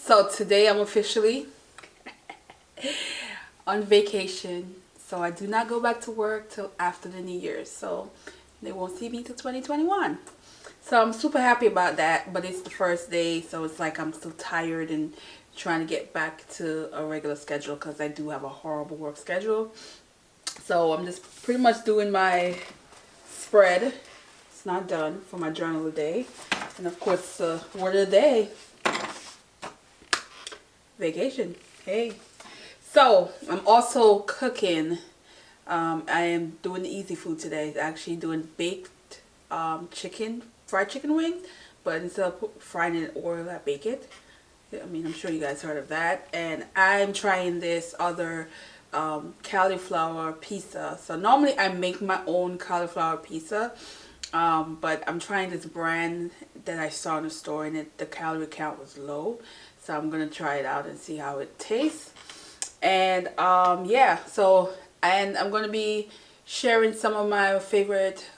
So today I'm officially on vacation. So I do not go back to work till after the New Year's. So they won't see me till 2021. So I'm super happy about that. But it's the first day, so it's like I'm still tired and trying to get back to a regular schedule because I do have a horrible work schedule. So I'm just pretty much doing my spread. It's not done for my journal of the day. And of course, word of the day, vacation. Hey. So I'm also cooking. I am doing easy food today. Actually doing baked chicken, fried chicken wings. But instead of frying it in oil, I bake it. I mean, I'm sure you guys heard of that. And I'm trying this other cauliflower pizza. So normally I make my own cauliflower pizza. But I'm trying this brand that I saw in the store, and the calorie count was low. So I'm going to try it out and see how it tastes. And yeah, so I'm going to be sharing some of my favorite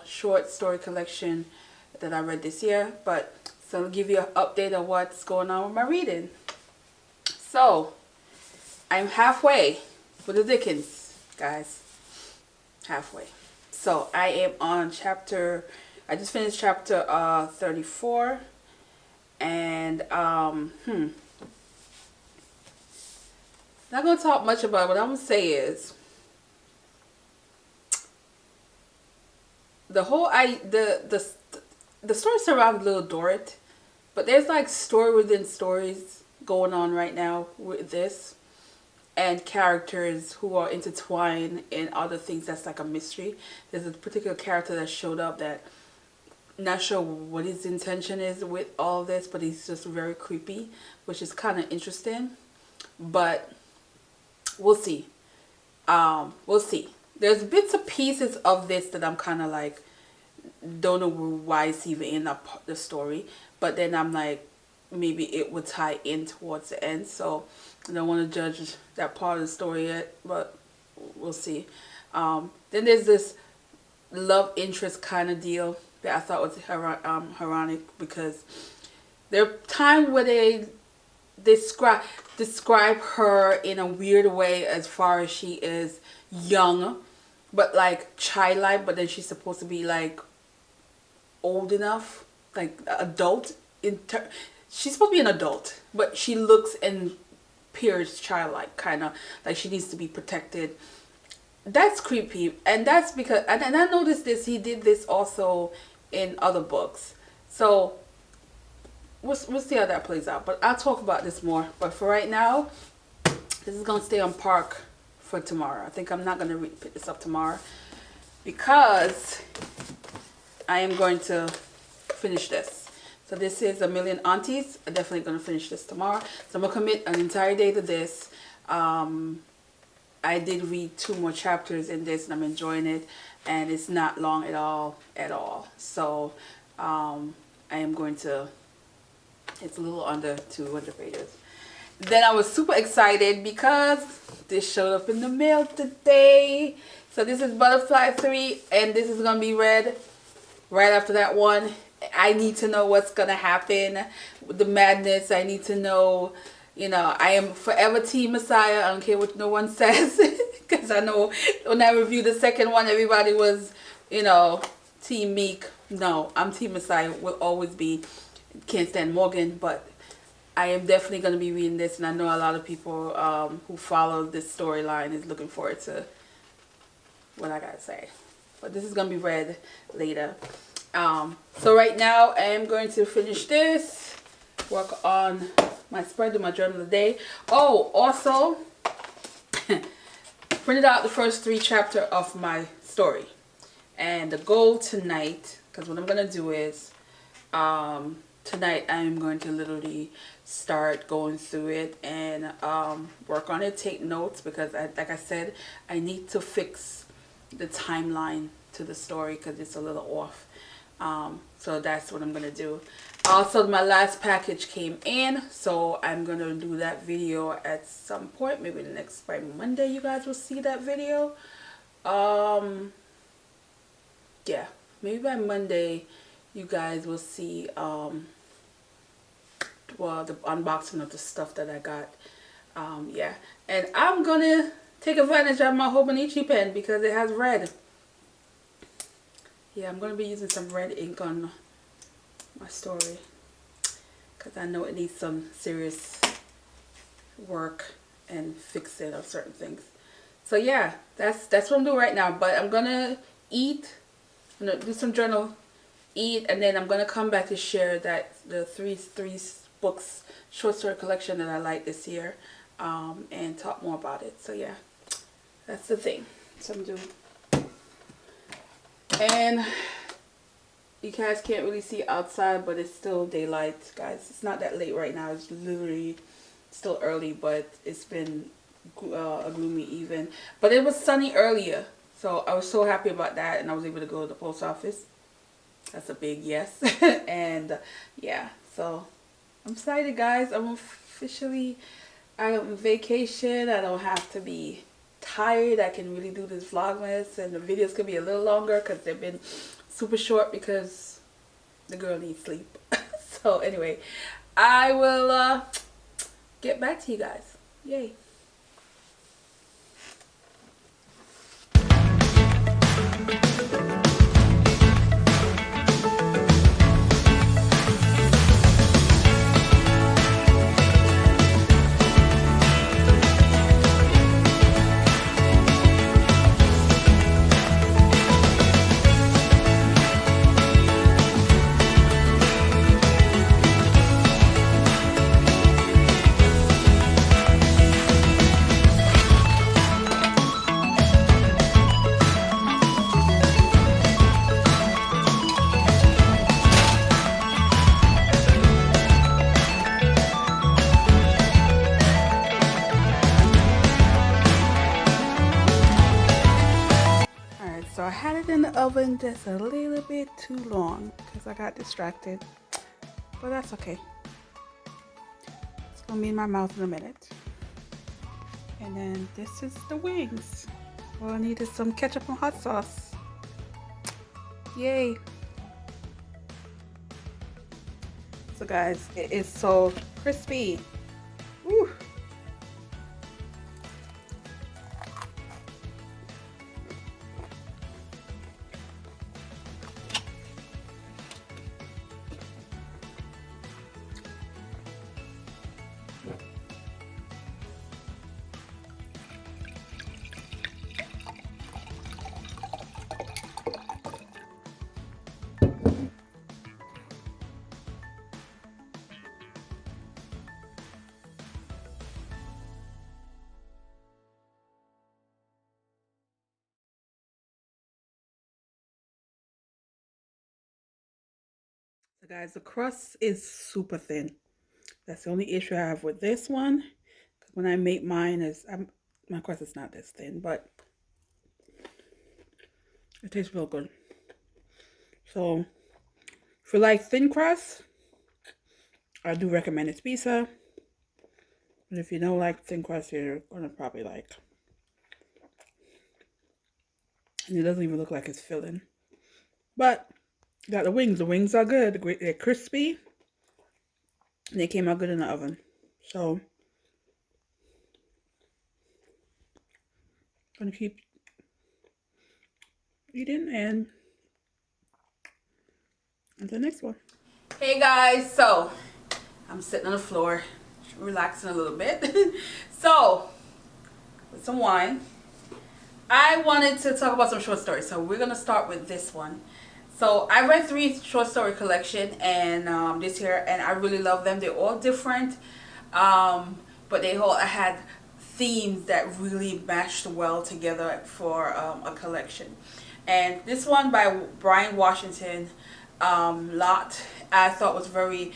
short story collection that I read this year. But so I'll give you an update of what's going on with my reading. So I'm halfway with the Dickens, guys. Halfway. So I am on I just finished chapter 34. And not going to talk much about it. What I'm going to say is the story surrounds Little Dorrit, but there's like story within stories going on right now with this, and characters who are intertwined in other things that's like a mystery. There's a particular character that showed up that not sure what his intention is with all this, but he's just very creepy, which is kind of interesting. But we'll see. We'll see. There's bits and pieces of this that I'm kind of like, don't know why it's even in the story. But then I'm like, maybe it would tie in towards the end. So I don't want to judge that part of the story yet, but we'll see. Then there's this love interest kind of deal that I thought was ironic, because there are times where they describe her in a weird way as far as she is young, but like childlike, but then she's supposed to be like old enough, like adult. She's supposed to be an adult, but she looks and appears childlike, kind of like she needs to be protected. That's creepy, and that's because, and I noticed this, he did this also in other books. So we'll see how that plays out, but I'll talk about this more. But for right now, this is going to stay on park for tomorrow. I think I'm not going to pick this up tomorrow because I am going to finish this. So this is A Million Aunties. I'm definitely going to finish this tomorrow. So I'm going to commit an entire day to this. I did read 2 more chapters in this, and I'm enjoying it, and it's not long at all. So I am going to, it's a little under 200 pages. Then I was super excited because this showed up in the mail today. So this is Butterfly 3, and this is going to be read right after that one. I need to know what's going to happen with the madness. I need to know. You know, I am forever Team Messiah. I don't care what no one says. Because I know when I reviewed the second one, everybody was, you know, Team Meek. No, I'm Team Messiah. Will always be. Can't stand Morgan. But I am definitely going to be reading this. And I know a lot of people who follow this storyline is looking forward to what I got to say. But this is going to be read later. So right now, I am going to finish this. Work on my spread, do my journal of the day. Oh, also printed out the first 3 chapters of my story. And the goal tonight, because what I'm going to do is, tonight I'm going to literally start going through it and work on it, take notes, because like I said, I need to fix the timeline to the story because it's a little off. So that's what I'm going to do. Also, my last package came in, so I'm going to do that video at some point. Maybe by Monday you guys will see that video. Yeah, maybe by Monday you guys will see well, the unboxing of the stuff that I got. Yeah, and I'm gonna take advantage of my Hobonichi pen because it has red. Yeah, I'm gonna be using some red ink on my story because I know it needs some serious work and fixing of certain things. So yeah, that's what I'm doing right now. But I'm gonna eat, I'm gonna do some journal, eat, and then I'm gonna come back to share that the three books short story collection that I like this year, and talk more about it. So yeah, that's the thing. So I'm doing, and you guys can't really see outside, but it's still daylight, guys. It's not that late right now. It's literally still early, but it's been a gloomy evening. But it was sunny earlier, so I was so happy about that, and I was able to go to the post office. That's a big yes. And yeah, so I'm excited, guys. I'm officially out on vacation. I don't have to be tired. I can really do this Vlogmas, and the videos could be a little longer because they've been super short because the girl needs sleep. So anyway, I will get back to you guys. Yay. So I had it in the oven just a little bit too long because I got distracted, but that's okay. It's gonna be in my mouth in a minute. And then this is the wings. All I need is some ketchup and hot sauce. Yay. So guys, it is so crispy. Woo. So guys, the crust is super thin. That's the only issue I have with this one. When I make mine, my crust is not this thin, but it tastes real good. So if you like thin crust, I do recommend it's pizza. But if you don't like thin crust, you're gonna probably like. And it doesn't even look like it's filling. But got the wings. The wings are good. They're crispy. And they came out good in the oven. So I'm gonna keep eating and the next one. Hey guys, so I'm sitting on the floor, relaxing a little bit. So with some wine, I wanted to talk about some short stories. So we're gonna start with this one. So I read 3 short story collection and this year, and I really love them. They're all different, but they all had themes that really matched well together for a collection. And this one by Brian Washington, Lot, I thought was very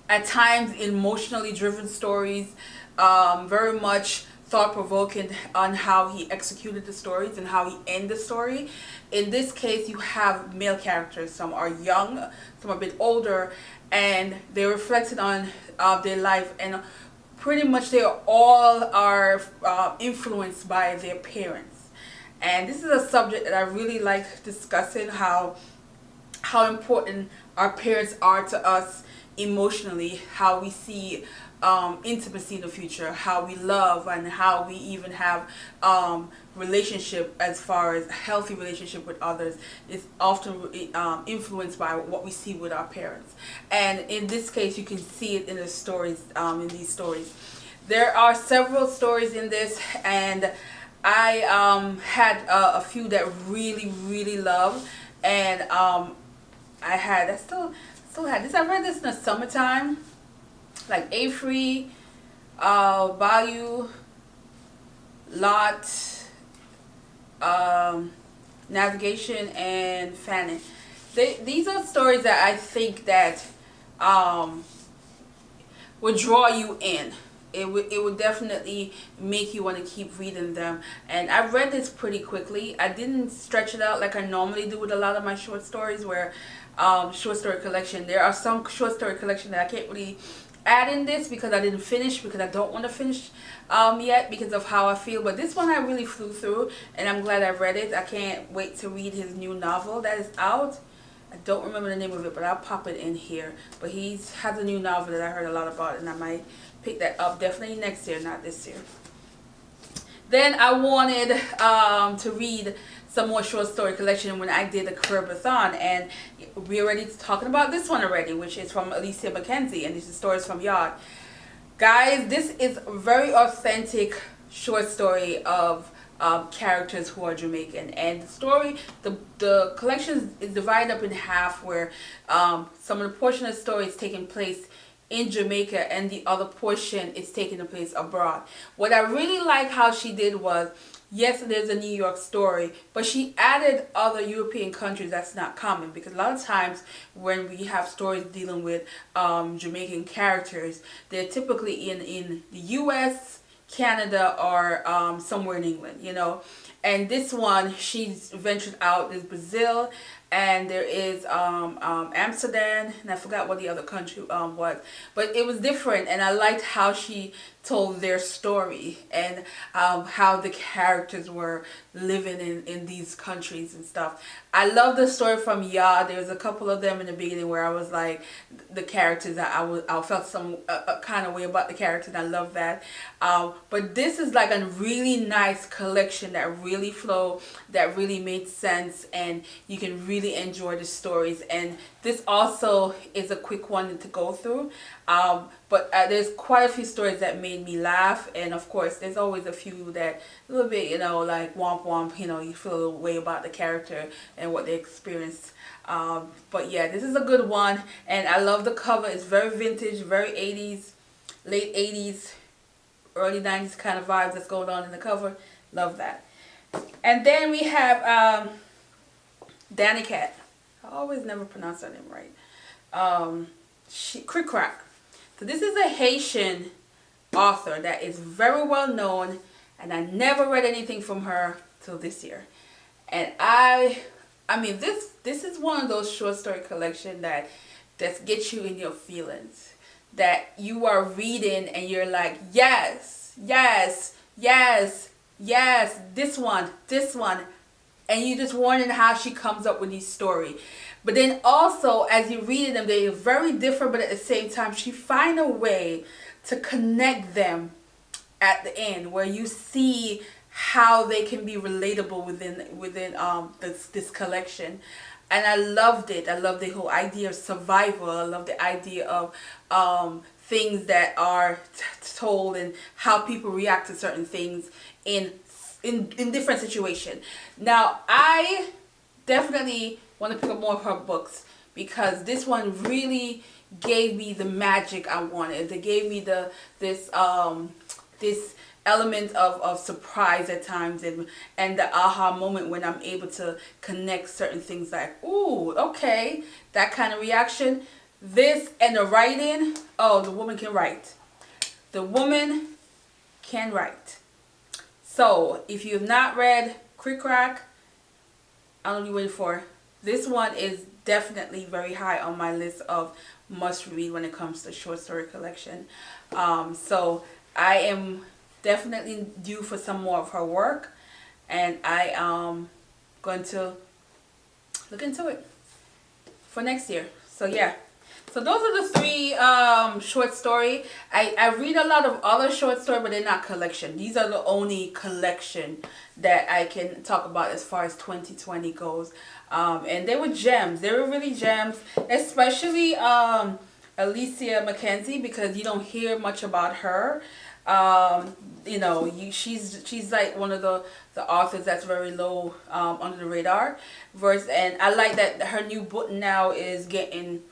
at times emotionally driven stories, very much thought-provoking on how he executed the stories and how he ended the story. In this case, you have male characters. Some are young, some are a bit older, and they reflected on their life, and pretty much they all are influenced by their parents. And this is a subject that I really like discussing, how important our parents are to us emotionally, how we see intimacy in the future, how we love, and how we even have relationship, as far as healthy relationship with others, is often influenced by what we see with our parents. And in this case, you can see it in the stories, in these stories. There are several stories in this, and I had a few that really love, and I still had this. I read this in the summertime, like Afree, Bayou, Lot, Navigation, and Fannin. These are stories that I think that would draw you in. It would definitely make you want to keep reading them. And I read this pretty quickly. I didn't stretch it out like I normally do with a lot of my short stories, where short story collection. There are some short story collection that I can't really add in this because I didn't finish, because I don't want to finish yet because of how I feel. But this one I really flew through, and I'm glad I read it. I can't wait to read his new novel that is out. I don't remember the name of it, but I'll pop it in here. But he has a new novel that I heard a lot about, and I might pick that up definitely next year, not this year. Then I wanted to read some more short story collection when I did the readathon, and we already talking about this one already, which is from Alicia Mackenzie, and this is Stories from Yard. Guys, this is a very authentic short story of characters who are Jamaican, and the story, the collection is divided up in half, where some of the portion of the story is taking place in Jamaica, and the other portion is taking place abroad. What I really like how she did was, yes, there's a New York story, but she added other European countries. That's not common, because a lot of times when we have stories dealing with Jamaican characters, they're typically in the US, Canada, or somewhere in England, you know. And this one, she's ventured out. There's Brazil, and there is Amsterdam, and I forgot what the other country was. But it was different, and I liked how she told their story, and how the characters were living in these countries and stuff. I love the story from Ya. There was a couple of them in the beginning where I was like, the characters, I felt some kind of way about the characters, and I love that. But this is like a really nice collection that really flowed, that really made sense, and you can really enjoy the stories. And this also is a quick one to go through. But there's quite a few stories that made me laugh, and of course there's always a few that a little bit, you know, like womp womp, you know, you feel a little way about the character and what they experienced. But yeah, this is a good one, and I love the cover. It's very vintage, very 80s, late 80s, early 90s kind of vibes that's going on in the cover. Love that. And then we have Danny Cat. I always never pronounce her name right. Crick Crack. So this is a Haitian author that is very well known, and I never read anything from her till this year. And I mean, this is one of those short story collection that gets you in your feelings, that you are reading and you're like, yes, yes, yes, yes, this one, and you just wondering how she comes up with these stories. But then also, as you read them, they're very different, but at the same time, she find a way to connect them at the end, where you see how they can be relatable within this collection. And I loved it. I love the whole idea of survival. I love the idea of things that are told, and how people react to certain things in different situations. Now, I definitely want to pick up more of her books, because this one really gave me the magic I wanted. It gave me this element of surprise at times, and the aha moment when I'm able to connect certain things, like, ooh, okay, that kind of reaction. This and the writing, oh, the woman can write. The woman can write. So if you have not read Crick Crack, I don't know what you're waiting for. This one is definitely very high on my list of must read when it comes to short story collection. So I am definitely due for some more of her work, and I am going to look into it for next year. So yeah, So those are the three short story. I read a lot of other short story, but they're not collection. These are the only collection that I can talk about as far as 2020 goes. And they were gems. They were really gems, especially Alicia Mackenzie, because you don't hear much about her. You know, she's like one of the authors that's very low under the radar. And I like that her new book now is getting,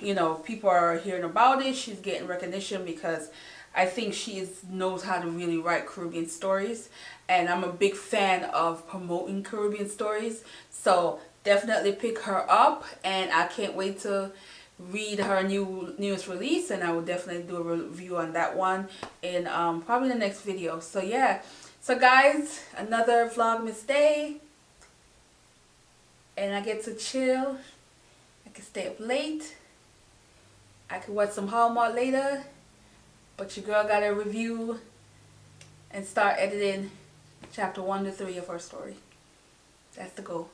you know, people are hearing about it. She's getting recognition because I think she knows how to really write Caribbean stories, and I'm a big fan of promoting Caribbean stories. So definitely pick her up, and I can't wait to read her newest release, and I will definitely do a review on that one in probably the next video. So yeah, so guys, another Vlogmas day, and I get to chill. I can stay up late. I can watch some Hallmark later, but your girl got to review and start editing chapter 1 to 3 of her story. That's the goal.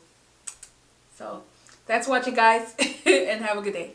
So that's watching, guys, and have a good day.